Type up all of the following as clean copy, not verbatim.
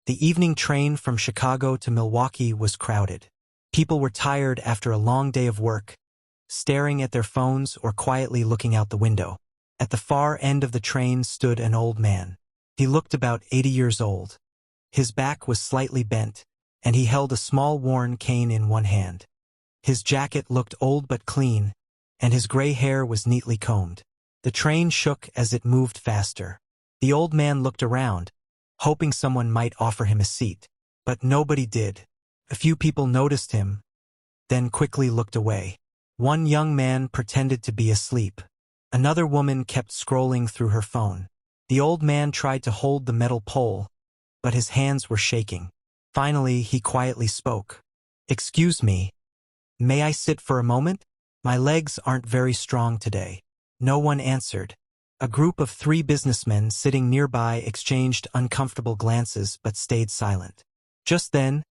The evening train from Chicago to Milwaukee was crowded. People were tired after a long day of work, staring at their phones or quietly looking out the window. At the far end of the train stood an old man. He looked about 80 years old. His back was slightly bent, and he held a small worn cane in one hand. His jacket looked old but clean, and his gray hair was neatly combed. The train shook as it moved faster. The old man looked around, hoping someone might offer him a seat. But nobody did. A few people noticed him, then quickly looked away. One young man pretended to be asleep. Another woman kept scrolling through her phone. The old man tried to hold the metal pole, but his hands were shaking. Finally, he quietly spoke. "Excuse me. May I sit for a moment? My legs aren't very strong today." No one answered. A group of 3 businessmen sitting nearby exchanged uncomfortable glances but stayed silent. Just then,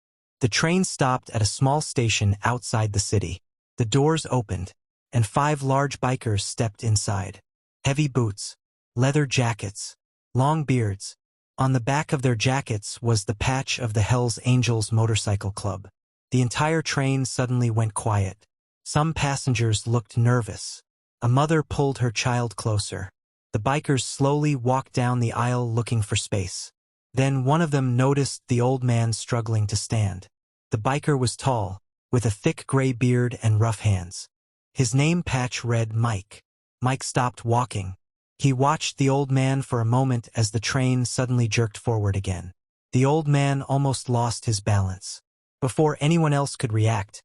the train stopped at a small station outside the city. The doors opened, and 5 large bikers stepped inside. Heavy boots, leather jackets, long beards. On the back of their jackets was the patch of the Hells Angels Motorcycle Club. The entire train suddenly went quiet. Some passengers looked nervous. A mother pulled her child closer. The bikers slowly walked down the aisle looking for space. Then one of them noticed the old man struggling to stand. The biker was tall, with a thick gray beard and rough hands. His name patch read Mike. Mike stopped walking. He watched the old man for a moment as the train suddenly jerked forward again. The old man almost lost his balance. Before anyone else could react,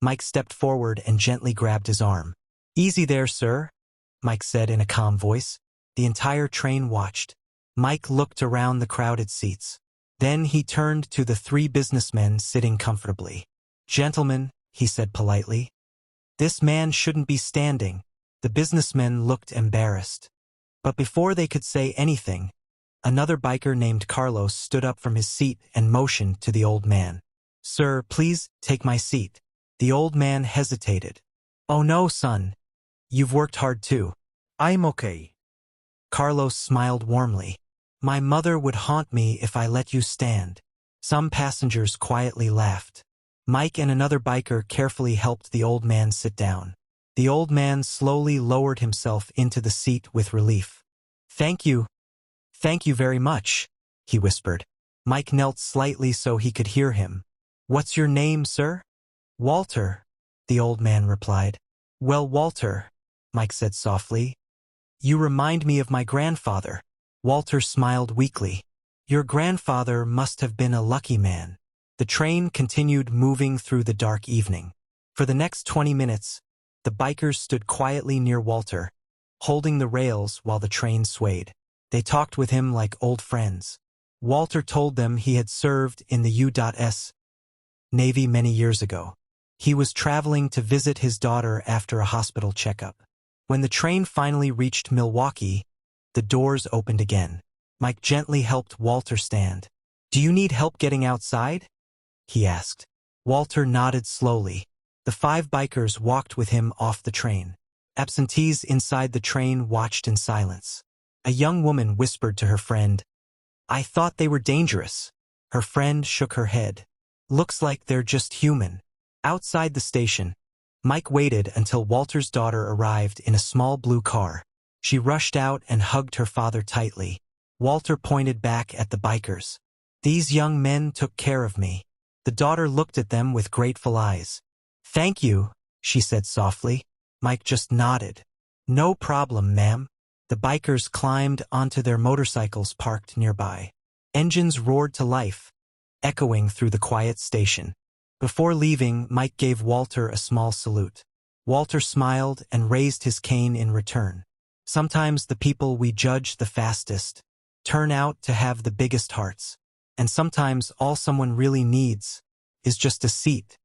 Mike stepped forward and gently grabbed his arm. "Easy there, sir," Mike said in a calm voice. The entire train watched. Mike looked around the crowded seats. Then he turned to the 3 businessmen sitting comfortably. "Gentlemen," he said politely, "this man shouldn't be standing." The businessmen looked embarrassed. But before they could say anything, another biker named Carlos stood up from his seat and motioned to the old man. "Sir, please take my seat." The old man hesitated. "Oh no, son. You've worked hard too." "I'm okay." Carlos smiled warmly. "My mother would haunt me if I let you stand." Some passengers quietly laughed. Mike and another biker carefully helped the old man sit down. The old man slowly lowered himself into the seat with relief. Thank you very much," he whispered. Mike knelt slightly so he could hear him. "What's your name, sir?" "Walter," the old man replied. "Well, Walter," Mike said softly, "you remind me of my grandfather." Walter smiled weakly. "Your grandfather must have been a lucky man." The train continued moving through the dark evening. For the next 20 minutes, the bikers stood quietly near Walter, holding the rails while the train swayed. They talked with him like old friends. Walter told them he had served in the U.S. Navy many years ago. He was traveling to visit his daughter after a hospital checkup. When the train finally reached Milwaukee, the doors opened again. Mike gently helped Walter stand. "Do you need help getting outside?" he asked. Walter nodded slowly. The 5 bikers walked with him off the train. Absentees inside the train watched in silence. A young woman whispered to her friend, "I thought they were dangerous." Her friend shook her head. "Looks like they're just human." Outside the station, Mike waited until Walter's daughter arrived in a small blue car. She rushed out and hugged her father tightly. Walter pointed back at the bikers. "These young men took care of me." The daughter looked at them with grateful eyes. "Thank you," she said softly. Mike just nodded. "No problem, ma'am." The bikers climbed onto their motorcycles parked nearby. Engines roared to life, echoing through the quiet station. Before leaving, Mike gave Walter a small salute. Walter smiled and raised his cane in return. Sometimes the people we judge the fastest turn out to have the biggest hearts. And sometimes all someone really needs is just a seat